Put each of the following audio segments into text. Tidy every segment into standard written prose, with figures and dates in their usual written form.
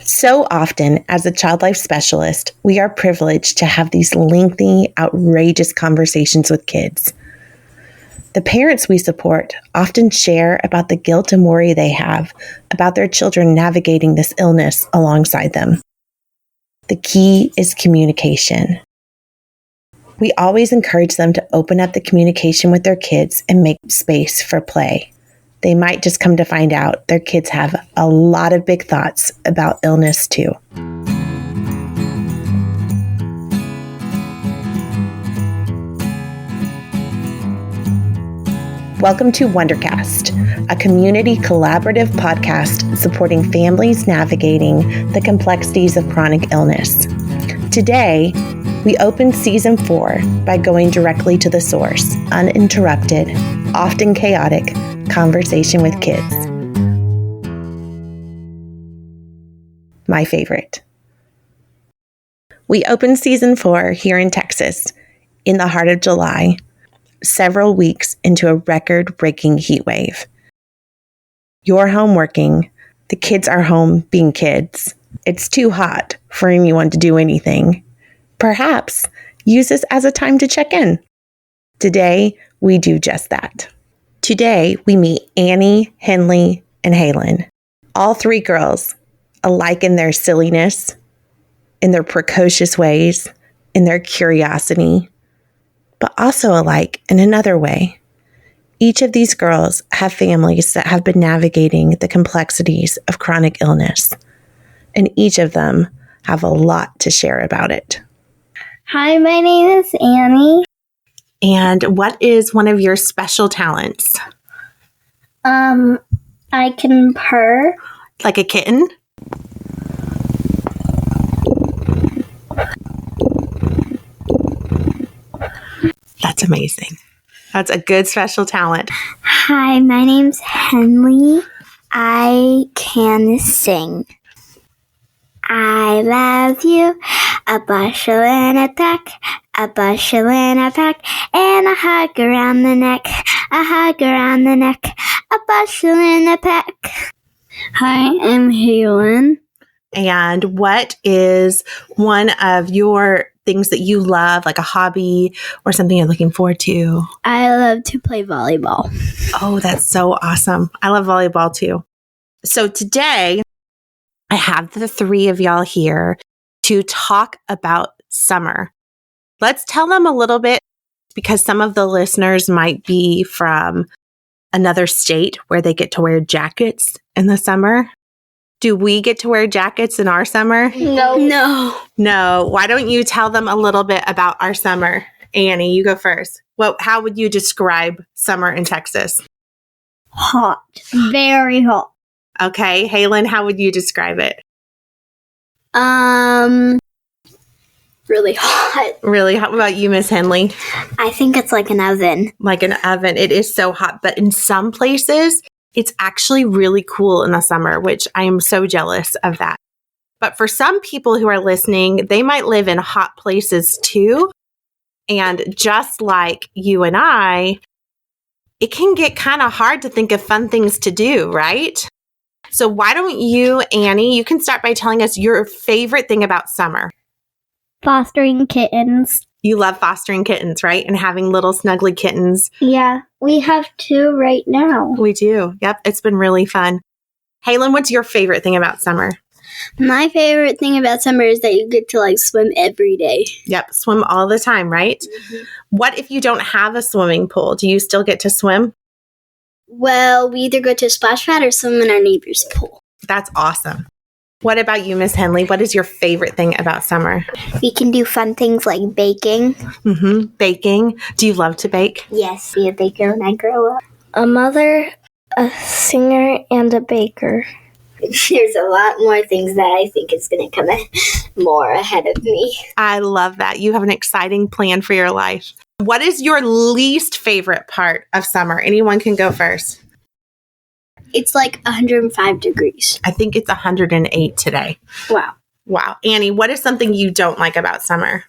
So often, as a child life specialist, we are privileged to have these lengthy, outrageous conversations with kids. The parents we support often share about the guilt and worry they have about their children navigating this illness alongside them. The key is communication. We always encourage them to open up the communication with their kids and make space for play. They might just come to find out their kids have a lot of big thoughts about illness too. Welcome to Wondercast, a community collaborative podcast supporting families navigating the complexities of chronic illness. Today, we open Season 4 by going directly to the source, uninterrupted, often chaotic conversation with kids. My favorite. We open Season 4 here in Texas, in the heart of July, several weeks into a record-breaking heat wave. You're home working. The kids are home being kids. It's too hot for anyone to do anything. Perhaps use this as a time to check in. Today, we do just that. Today, we meet Annie, Henley, and Halen. All three girls, alike in their silliness, in their precocious ways, in their curiosity, but also alike in another way. Each of these girls have families that have been navigating the complexities of chronic illness, and each of them have a lot to share about it. Hi, my name is Annie. And what is one of your special talents? I can purr. Like a kitten? That's amazing. That's a good special talent. Hi, my name's Henley. I can sing. I love you, a bushel and a peck, a bushel and a peck, and a hug around the neck, a hug around the neck, a bushel and a peck. Hi, I'm Halen. And what is one of your things that you love, like a hobby or something you're looking forward to? I love to play volleyball. Oh, that's so awesome. I love volleyball too. So today, I have the three of y'all here to talk about summer. Let's tell them a little bit, because some of the listeners might be from another state where they get to wear jackets in the summer. Do we get to wear jackets in our summer? No. Why don't you tell them a little bit about our summer? Annie, you go first. How would you describe summer in Texas? Hot. Very hot. Okay. Halen, how would you describe it? Really hot. Really hot. What about you, Miss Henley? I think it's like an oven. Like an oven. It is so hot. But in some places, it's actually really cool in the summer, which I am so jealous of that. But for some people who are listening, they might live in hot places too. And just like you and I, it can get kind of hard to think of fun things to do, right? So why don't you, Annie, you can start by telling us your favorite thing about summer. Fostering kittens. You love fostering kittens, right? And having little snuggly kittens. Yeah, we have 2 right now. We do. Yep. It's been really fun. Halen, what's your favorite thing about summer? My favorite thing about summer is that you get to swim every day. Yep. Swim all the time, right? Mm-hmm. What if you don't have a swimming pool? Do you still get to swim? Well, we either go to a splash pad or swim in our neighbor's pool. That's awesome. What about you, Miss Henley? What is your favorite thing about summer? We can do fun things like baking. Mm-hmm. Baking. Do you love to bake? Yes, be a baker when I grow up. A mother, a singer, and a baker. There's a lot more things that I think is going to come more ahead of me. I love that. You have an exciting plan for your life. What is your least favorite part of summer? Anyone can go first. It's 105 degrees. I think it's 108 today. Wow. Annie, what is something you don't like about summer?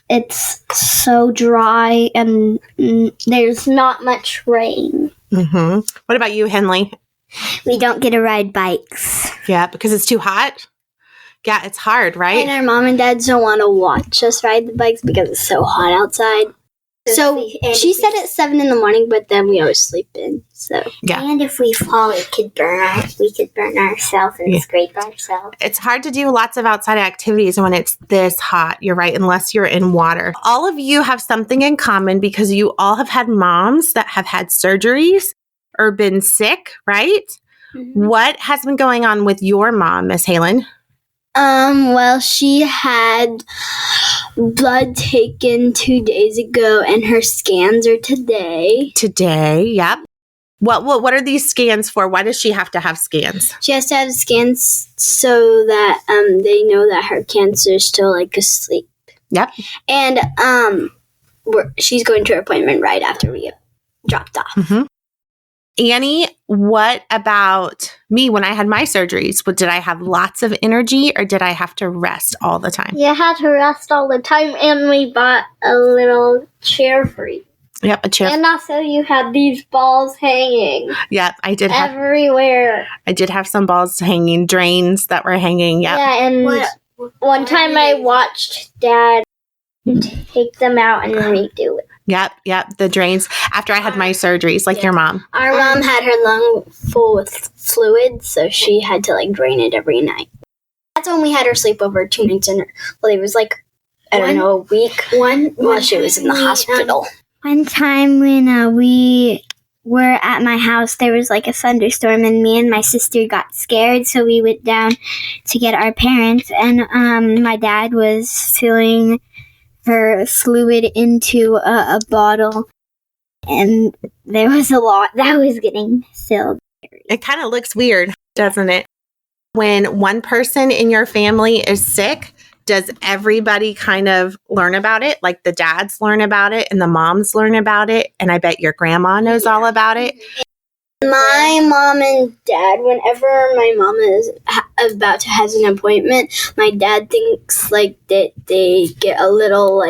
It's so dry and there's not much rain. Mm-hmm. What about you, Henley? We don't get to ride bikes. Yeah, because it's too hot. Yeah, it's hard, right? And our mom and dad don't want to watch us ride the bikes because it's so hot outside. So she said it's 7 a.m, but then we always sleep in. So yeah. And if we fall, we could burn ourselves and scrape ourselves. It's hard to do lots of outside activities when it's this hot. You're right, unless you're in water. All of you have something in common because you all have had moms that have had surgeries or been sick, right? Mm-hmm. What has been going on with your mom, Miss Halen? Well, she had blood taken 2 days ago, and her scans are today. Today, yep. What are these scans for? Why does she have to have scans? She has to have scans so that they know that her cancer is still asleep. Yep. And she's going to her appointment right after we get dropped off. Mm-hmm. Annie, what about me when I had my surgeries? Did I have lots of energy or did I have to rest all the time? You had to rest all the time, and we bought a little chair for you. Yep, a chair. And also you had these balls hanging. Yep, I did everywhere. I did have some balls hanging, drains that were hanging. Yep. Yeah, and one time I watched Dad take them out and redo it. Yep, the drains after I had my surgeries, like your mom. Our mom had her lung full with fluid, so she had to drain it every night. That's when we had her sleepover 2 nights in. Well, it was a week. While she was in the hospital. One time when we were at my house, there was a thunderstorm, and me and my sister got scared, so we went down to get our parents, and my dad was filling her fluid into a bottle, and there was a lot that was getting filled. It kind of looks weird, doesn't it? When one person in your family is sick, does everybody kind of learn about it? Like the dads learn about it and the moms learn about it, and I bet your grandma knows all about it. My mom and dad, whenever my mom is about to have an appointment, my dad thinks that they get a little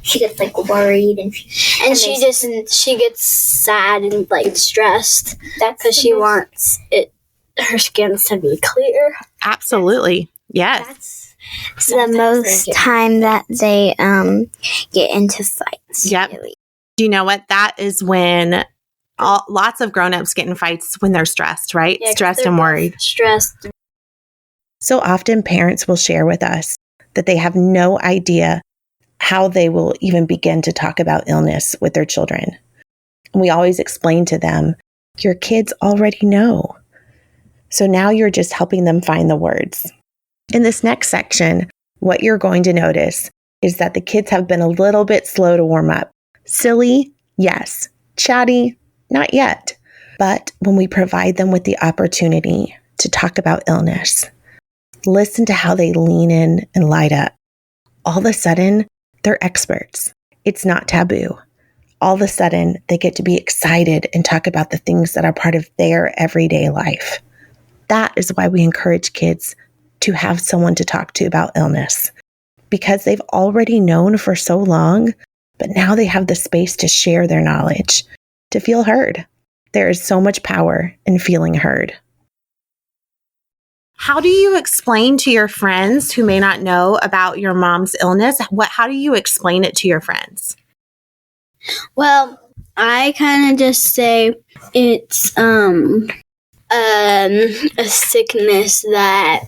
she gets worried and she gets sad and stressed because she wants her skin to be clear. Absolutely, yes. That's the most time that they get into fights. Yep. Really. Do you know what? That is when lots of grown-ups get in fights when they're stressed, right? Yeah, stressed and worried. Stressed. So often parents will share with us that they have no idea how they will even begin to talk about illness with their children. And we always explain to them, your kids already know. So now you're just helping them find the words. In this next section, what you're going to notice is that the kids have been a little bit slow to warm up. Silly, yes. Chatty, not yet. But when we provide them with the opportunity to talk about illness, listen to how they lean in and light up. All of a sudden, they're experts. It's not taboo. All of a sudden, they get to be excited and talk about the things that are part of their everyday life. That is why we encourage kids to have someone to talk to about illness, because they've already known for so long, but now they have the space to share their knowledge, to feel heard. There is so much power in feeling heard. How do you explain to your friends who may not know about your mom's illness? How do you explain it to your friends? Well, I kind of just say it's a sickness that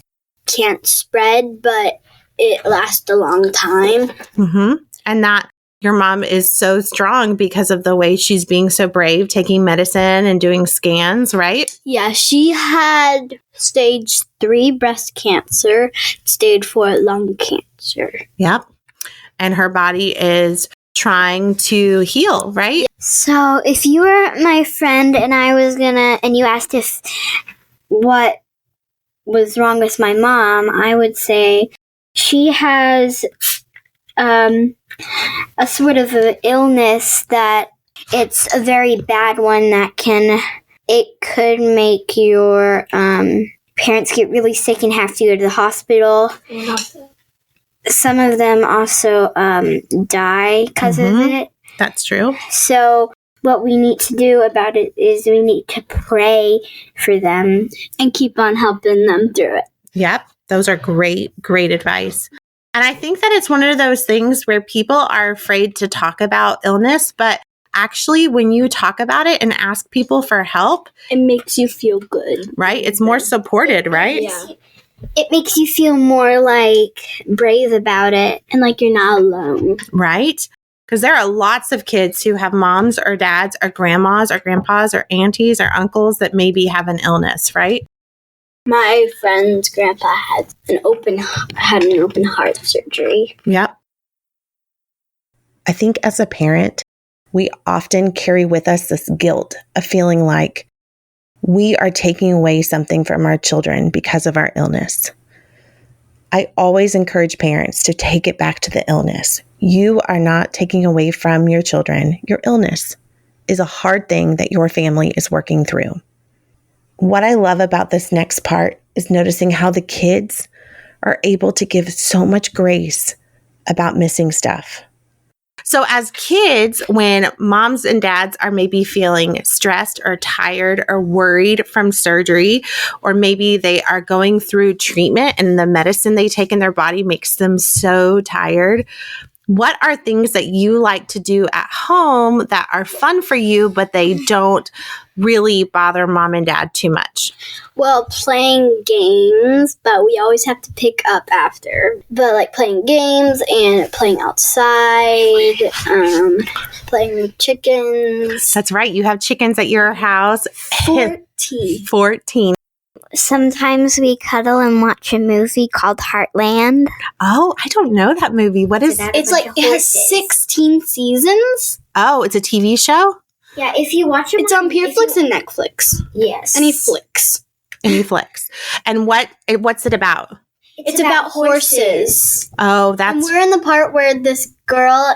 can't spread, but it lasts a long time. Mm-hmm. And that your mom is so strong because of the way she's being so brave, taking medicine and doing scans, right? Yeah, she had stage 3 breast cancer, stage 4 lung cancer. Yep. And her body is trying to heal, right? So if you were my friend and and you asked what was wrong with my mom, I would say she has a sort of an illness that it's a very bad one that could make your parents get really sick and have to go to the hospital. Some of them also die because of it. That's true. So what we need to do about it is we need to pray for them and keep on helping them through it. Yep. Those are great advice. And I think that it's one of those things where people are afraid to talk about illness, but actually when you talk about it and ask people for help, it makes you feel good. Right? It's more supported, right? Yeah. It makes you feel more like brave about it and like you're not alone. Right? Because there are lots of kids who have moms or dads or grandmas or grandpas or aunties or uncles that maybe have an illness, right? My friend's grandpa had an open heart surgery. Yep. I think as a parent, we often carry with us this guilt of feeling like we are taking away something from our children because of our illness. I always encourage parents to take it back to the illness. You are not taking away from your children. Your illness is a hard thing that your family is working through. What I love about this next part is noticing how the kids are able to give so much grace about missing stuff. So as kids, when moms and dads are maybe feeling stressed or tired or worried from surgery, or maybe they are going through treatment and the medicine they take in their body makes them so tired, what are things that you like to do at home that are fun for you, but they don't really bother mom and dad too much? Well, playing games, but we always have to pick up after. But like playing games and playing outside, playing with chickens. That's right. You have chickens at your house. 14. Sometimes we cuddle and watch a movie called Heartland. Oh, I don't know that movie. What is it? It's like it has 16 seasons. Oh, it's a TV show? Yeah, if you watch it, it's on Peerflix and Netflix. Yes. Any flicks. And what's it about? It's about horses. Oh, that's... And we're in the part where this girl,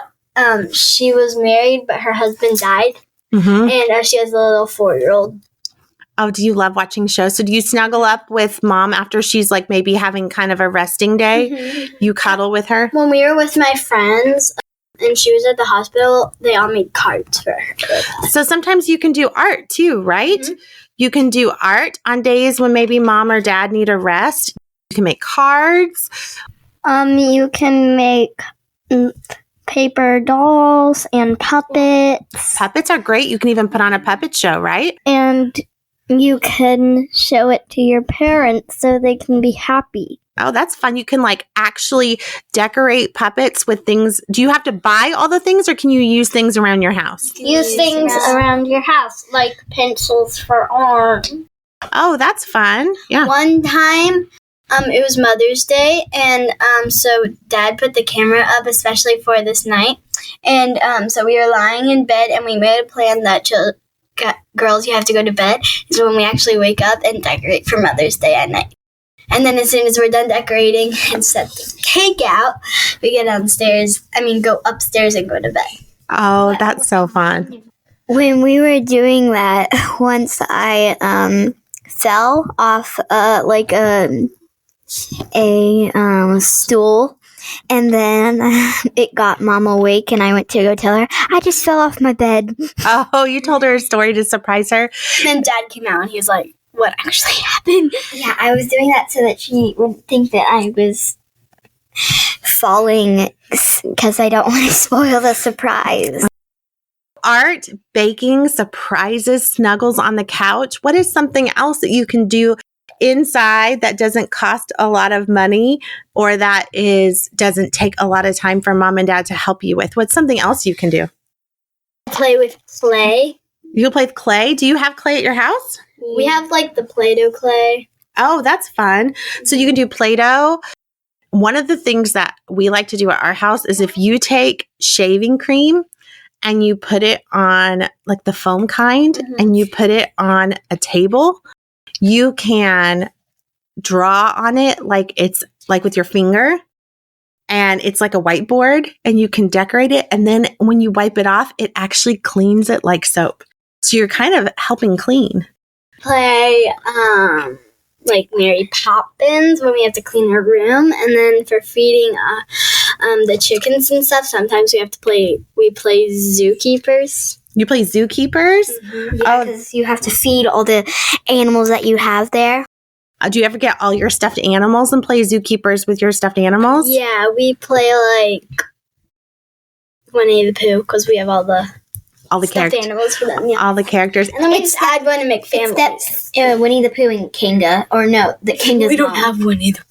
she was married, but her husband died. Mm-hmm. And she has a little 4-year-old. Oh, do you love watching shows? So do you snuggle up with mom after she's like maybe having kind of a resting day? Mm-hmm. You cuddle with her? When we were with my friends and she was at the hospital, they all made cards for her. So sometimes you can do art too, right? Mm-hmm. You can do art on days when maybe mom or dad need a rest. You can make cards. You can make paper dolls and puppets. Puppets are great. You can even put on a puppet show, right? And you can show it to your parents so they can be happy. Oh, that's fun. You can like actually decorate puppets with things. Do you have to buy all the things or can you use things around your house? Use things around your house, like pencils for art. Oh, that's fun. Yeah. One time, it was Mother's Day, and so Dad put the camera up especially for this night. And so we were lying in bed and we made a plan that girls, you have to go to bed is when we actually wake up and decorate for Mother's Day at night. And then as soon as we're done decorating and set the cake out, we go upstairs and go to bed. Oh, that's so fun. When we were doing that, once I fell off a stool. And then it got Mom awake, and I went to go tell her, I just fell off my bed. Oh, you told her a story to surprise her? And then Dad came out, and he was like, what actually happened? Yeah, I was doing that so that she wouldn't think that I was falling, because I don't want to spoil the surprise. Art, baking, surprises, snuggles on the couch. What is something else that you can do inside that doesn't cost a lot of money or that doesn't take a lot of time for mom and dad to help you with? What's something else you can do? Play with clay. You can play with clay? Do you have clay at your house? We have like the Play-Doh clay. Oh, that's fun. So you can do Play-Doh. One of the things that we like to do at our house is if you take shaving cream and you put it on like the foam kind and you put it on a table, you can draw on it like it's like with your finger, and it's like a whiteboard, and you can decorate it. And then when you wipe it off, it actually cleans it like soap. So you're kind of helping clean. Play like Mary Poppins when we have to clean our room, and then for feeding the chickens and stuff, sometimes we play zookeepers. You play zookeepers? Mm-hmm. Yeah, because you have to feed all the animals that you have there. Do you ever get all your stuffed animals and play zookeepers with your stuffed animals? Yeah, we play like Winnie the Pooh because we have all the stuffed animals for them. Yeah. All the characters. And then we decide when to make families. Winnie the Pooh and Kinga. Or no, the Kinga's We don't have Winnie the Pooh.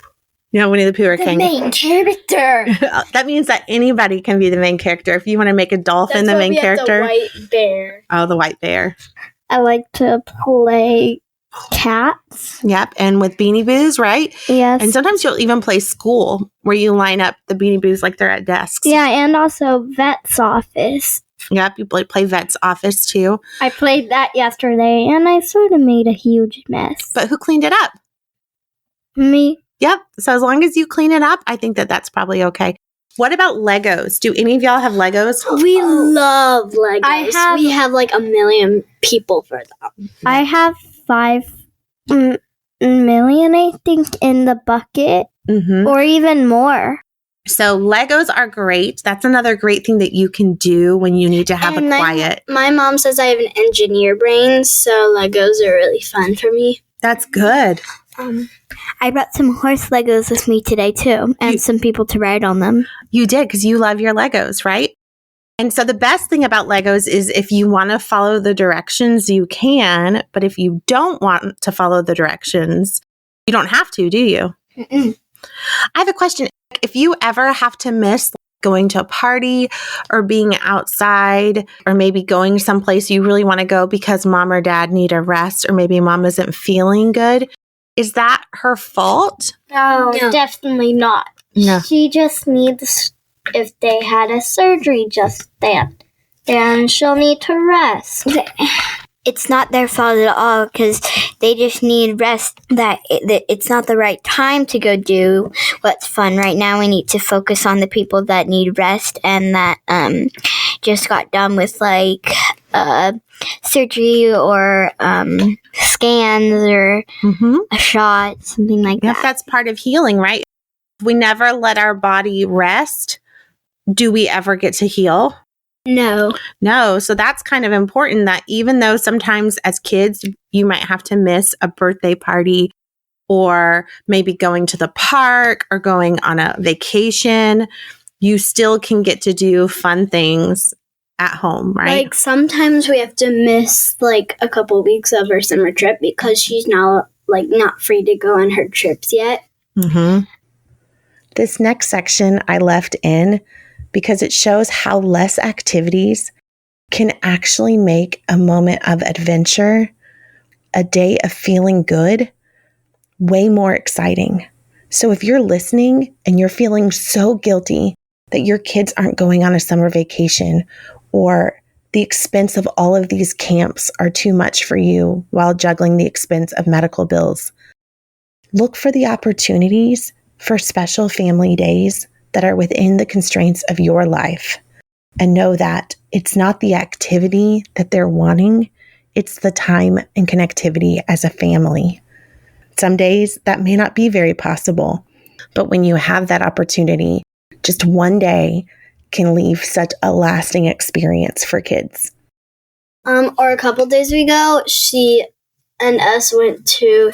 Yeah, Winnie the Pooh or the King. main character. That means that anybody can be the main character. If you want to make a dolphin the main character. The white bear. Oh, the white bear. I like to play cats. Yep, and with Beanie Boos, right? Yes. And sometimes you'll even play school where you line up the Beanie Boos like they're at desks. Yeah, and also vet's office. Yep, you play vet's office too. I played that yesterday, and I sort of made a huge mess. But who cleaned it up? Me. Yep. So as long as you clean it up, I think that that's probably okay. What about Legos? Do any of y'all have Legos? We love Legos. We have like 1 million people for them. I have 5 million, I think, in the bucket, or even more. So Legos are great. That's another great thing that you can do when you need to have a quiet. My mom says I have an engineer brain, so Legos are really fun for me. That's good. I brought some horse Legos with me today, too, and some people to ride on them. You did, because you love your Legos, right? And so the best thing about Legos is if you want to follow the directions, you can. But if you don't want to follow the directions, you don't have to, do you? Mm-mm. I have a question. If you ever have to miss going to a party or being outside or maybe going someplace you really want to go because mom or dad need a rest or maybe mom isn't feeling good, is that her fault? No, definitely not. No. She just needs, if they had a surgery just then she'll need to rest. It's not their fault at all because they just need rest. That it's not the right time to go do what's fun right now. We need to focus on the people that need rest and that just got done with like surgery or scans or a shot, something like that. That's part of healing, right? If we never let our body rest, do we ever get to heal? No. So that's kind of important that even though sometimes as kids, you might have to miss a birthday party or maybe going to the park or going on a vacation, you still can get to do fun things at home, right? Like sometimes we have to miss like a couple weeks of her summer trip because she's now not free to go on her trips yet. This next section I left in because it shows how less activities can actually make a moment of adventure, a day of feeling good, way more exciting. So if you're listening and you're feeling so guilty that your kids aren't going on a summer vacation or the expense of all of these camps are too much for you while juggling the expense of medical bills, look for the opportunities for special family days that are within the constraints of your life and know that it's not the activity that they're wanting, it's the time and connectivity as a family. Some days that may not be very possible, but when you have that opportunity, just one day can leave such a lasting experience for kids. Or a couple days ago, she and us went to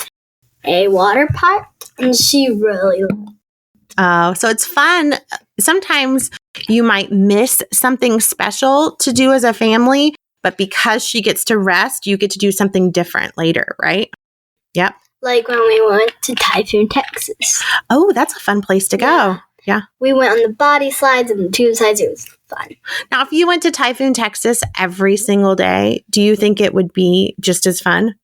a water park and she really loved it. So it's fun. Sometimes you might miss something special to do as a family, but because she gets to rest, you get to do something different later, right? Yep. Like when we went to Typhoon, Texas. Oh, that's a fun place to go. Yeah. We went on the body slides and the tube slides. It was fun. Now, if you went to Typhoon, Texas every single day, do you think it would be just as fun?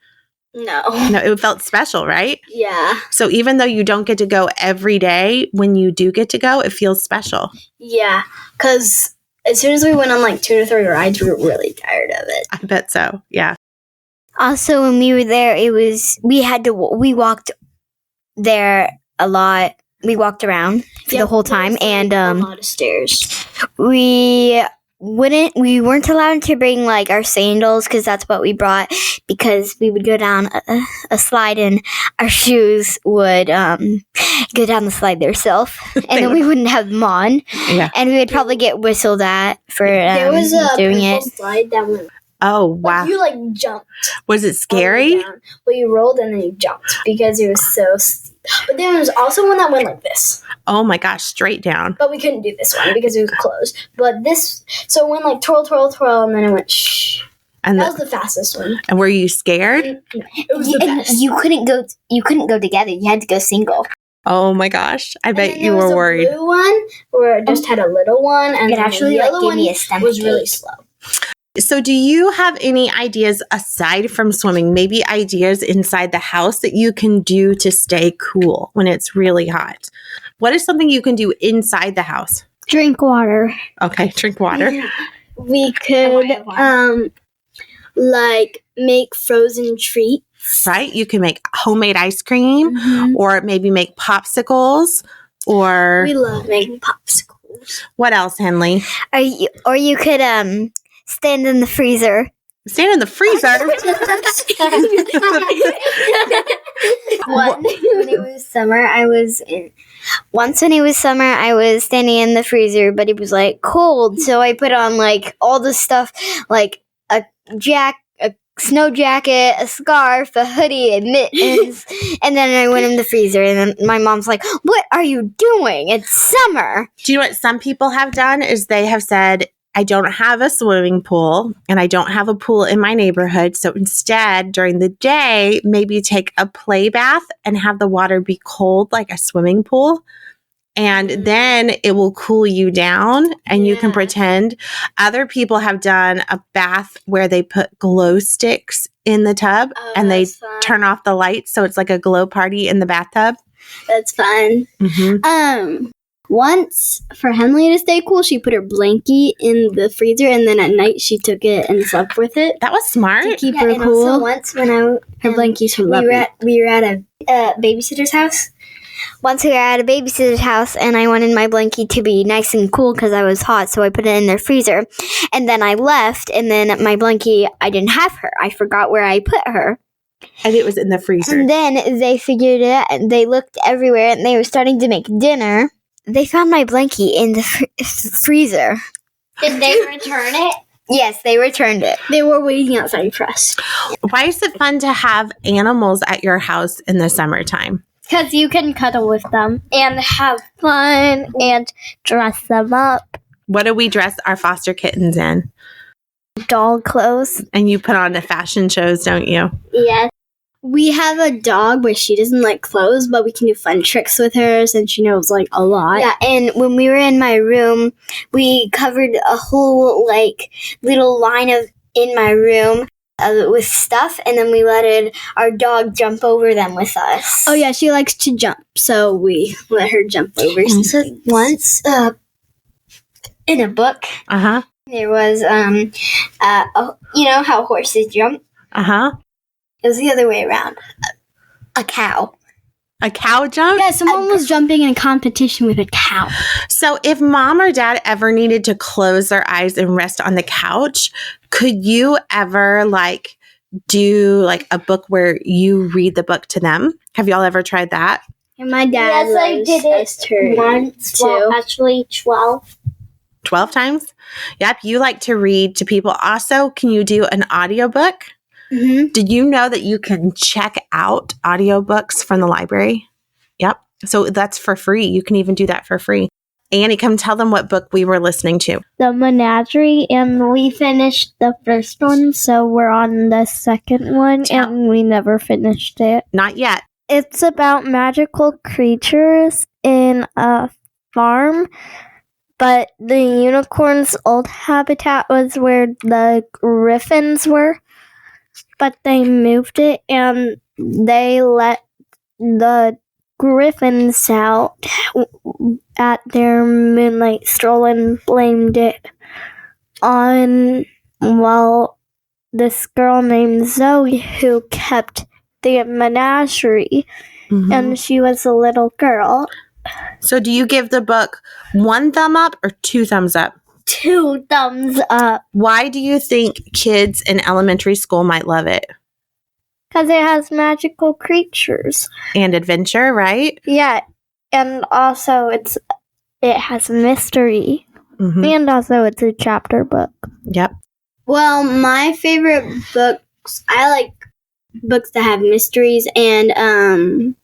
No, it felt special, right? Yeah. So even though you don't get to go every day, when you do get to go, it feels special. Yeah, because as soon as we went on 2 to 3 rides, we were really tired of it. I bet so, yeah. Also, when we were there, we walked there a lot. We walked around for the whole time, and a lot of stairs. We weren't allowed to bring like our sandals because that's what we brought, because we would go down a slide and our shoes would go down the slide themselves, and then we wouldn't have them on, and we would probably get whistled at for there was a doing purple it. slide that went. Oh, wow. Like you like jumped. Was it scary? Well, you rolled and then you jumped because it was so steep. But then there was also one that went like this. Oh my gosh, straight down. But we couldn't do this one because it was closed. But this, so it went like twirl, twirl, twirl, and then it went shh. And that was the fastest one. And were you scared? No, it was the best. You couldn't go together. You had to go single. Oh my gosh, I bet you there was were a worried. Blue one where it just had a little one, and It then actually the like yellow gave one me a stomach was really ache. slow. So do you have any ideas aside from swimming, maybe ideas inside the house that you can do to stay cool when it's really hot? What is something you can do inside the house? Drink water. Okay, drink water. We could like make frozen treats. Right? You can make homemade ice cream or maybe make popsicles or We love making popsicles. what else, Henley? Or you could stand in the freezer. Stand in the freezer. When it was summer, once when it was summer, I was standing in the freezer, but it was like cold, so I put on like all the stuff, like a snow jacket, a scarf, a hoodie, and mittens, and then I went in the freezer, and then my mom's like, "What are you doing? It's summer." Do you know what some people have done is they have said, I don't have a swimming pool and I don't have a pool in my neighborhood. So instead, during the day, maybe take a play bath and have the water be cold like a swimming pool. And then it will cool you down and you can pretend. Other people have done a bath where they put glow sticks in the tub and they turn off the lights. So it's like a glow party in the bathtub. That's fun. Once, for Henley to stay cool, she put her blankie in the freezer, and then at night she took it and slept with it That was smart. to keep her cool. Also once when her blankie's from we were at a babysitter's house. Once we were at a babysitter's house, and I wanted my blankie to be nice and cool because I was hot, so I put it in their freezer. And then I left, and then my blankie, I didn't have her. I forgot where I put her. And it was in the freezer. And then they figured it out, and they looked everywhere, and they were starting to make dinner. They found my blankie in the freezer. Did they return it? Yes, they returned it. They were waiting outside for us. Why is it fun to have animals at your house in the summertime? Because you can cuddle with them and have fun and dress them up. What do we dress our foster kittens in? Doll clothes. And you put on the fashion shows, don't you? Yes. We have a dog where she doesn't like clothes, but we can do fun tricks with her since she knows like a lot. Yeah, and when we were in my room, we covered a whole like little line in my room with stuff, and then we let our dog jump over them with us. Oh yeah, she likes to jump, so we let her jump over. So once, in a book, there was you know how horses jump. It was the other way around. A cow. A cow jump? Yeah, someone was jumping in a competition with a cow. So if mom or dad ever needed to close their eyes and rest on the couch, could you ever do a book where you read the book to them? Have y'all ever tried that? And my dad I did it once too. Well, actually 12. 12 times? Yep, you like to read to people. Also, can you do an audiobook? Did you know that you can check out audiobooks from the library? Yep. So that's for free. You can even do that for free. Annie, come tell them what book we were listening to. The Menagerie, and we finished the first one, so we're on the second one, and we never finished it. Not yet. It's about magical creatures in a farm, but the unicorn's old habitat was where the griffins were. But they moved it, and they let the griffins out at their moonlight stroll and blamed it on, this girl named Zoe who kept the menagerie, and she was a little girl. So do you give the book 1 thumb up or 2 thumbs up? 2 thumbs up. Why do you think kids in elementary school might love it? Because it has magical creatures. And adventure, right? Yeah. And also it has mystery. Mm-hmm. And also it's a chapter book. Yep. Well, my favorite books, I like books that have mysteries, and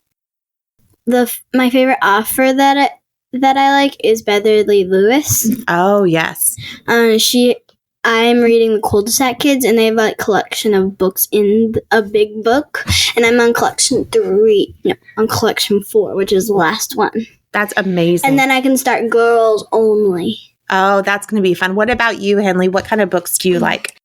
my favorite author that I like is Beverly Lewis. Oh, yes. I'm reading the Cul-de-sac Kids, and they have a collection of books in a big book, and I'm on collection 4, which is the last one. That's amazing. And then I can start girls only. Oh, that's going to be fun. What about you, Henley? What kind of books do you like?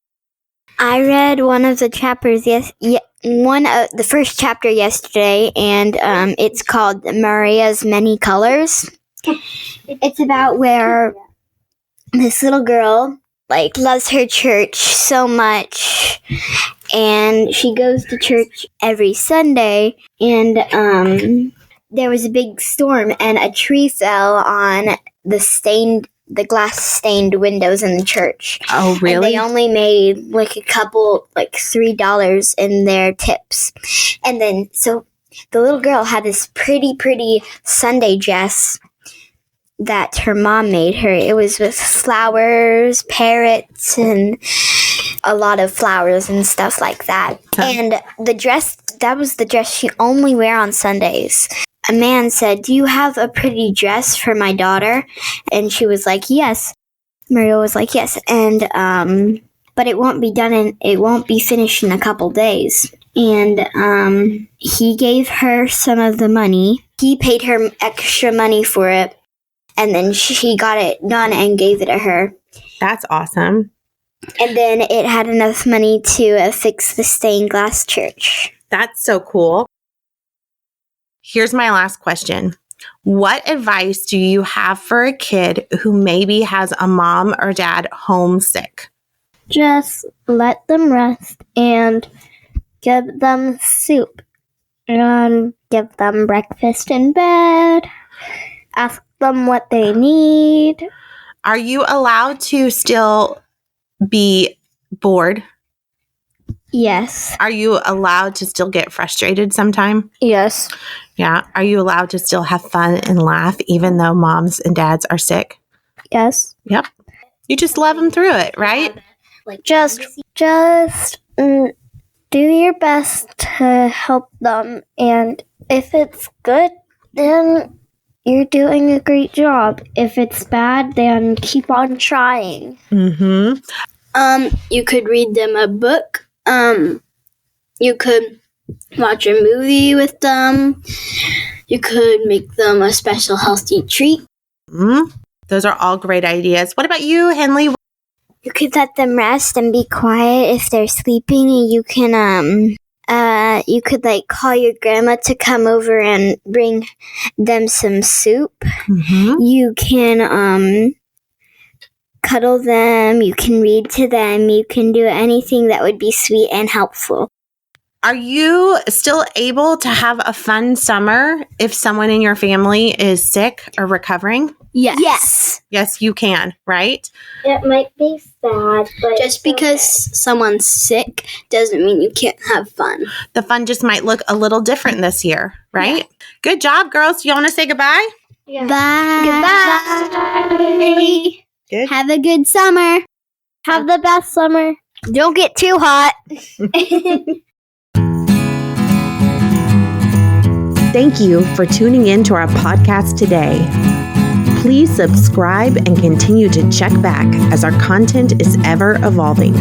I read one of the chapters the first chapter yesterday, and it's called Maria's Many Colors. It's about where this little girl loves her church so much, and she goes to church every Sunday, and there was a big storm, and a tree fell on the glass stained windows in the church. Oh, really? And they only made a couple, $3 in their tips. And then, so the little girl had this pretty Sunday dress that her mom made her. It was with flowers, parrots, and a lot of flowers and stuff like that. And that was the dress she only wear on Sundays. A man said, "Do you have a pretty dress for my daughter?" And she was like, "Yes." Maria was like, "Yes." And, but it won't be finished in a couple days. And, he gave her some of the money. He paid her extra money for it. And then she got it done and gave it to her. That's awesome. And then it had enough money to fix the stained glass church. That's so cool. Here's my last question. What advice do you have for a kid who maybe has a mom or dad homesick? Just let them rest and give them soup. And give them breakfast in bed. Ask them what they need. Are you allowed to still be bored? Yes. Are you allowed to still get frustrated sometime? Yes. Yeah. Are you allowed to still have fun and laugh even though moms and dads are sick? Yes. Yep. You just love them through it, right? Just do your best to help them. And if it's good, then you're doing a great job. If it's bad, then keep on trying. Mm-hmm. You could read them a book. You could watch a movie with them. You could make them a special healthy treat. Those are all great ideas. What about you, Henley? You could let them rest and be quiet if they're sleeping. You can you could call your grandma to come over and bring them some soup. Mm-hmm. You can cuddle them. You can read to them. You can do anything that would be sweet and helpful. Are you still able to have a fun summer if someone in your family is sick or recovering? Yes. Yes, you can, right? It might be sad, but Just because someone's sick doesn't mean you can't have fun. The fun just might look a little different this year, right? Yeah. Good job, girls. Do you want to say goodbye? Yeah. Bye. Goodbye. Good. Have a good summer. Have the best summer. Don't get too hot. Thank you for tuning in to our podcast today. Please subscribe and continue to check back as our content is ever evolving.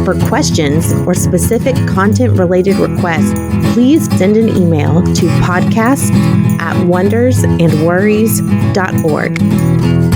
For questions or specific content-related requests, please send an email to podcast@wondersandworries.org.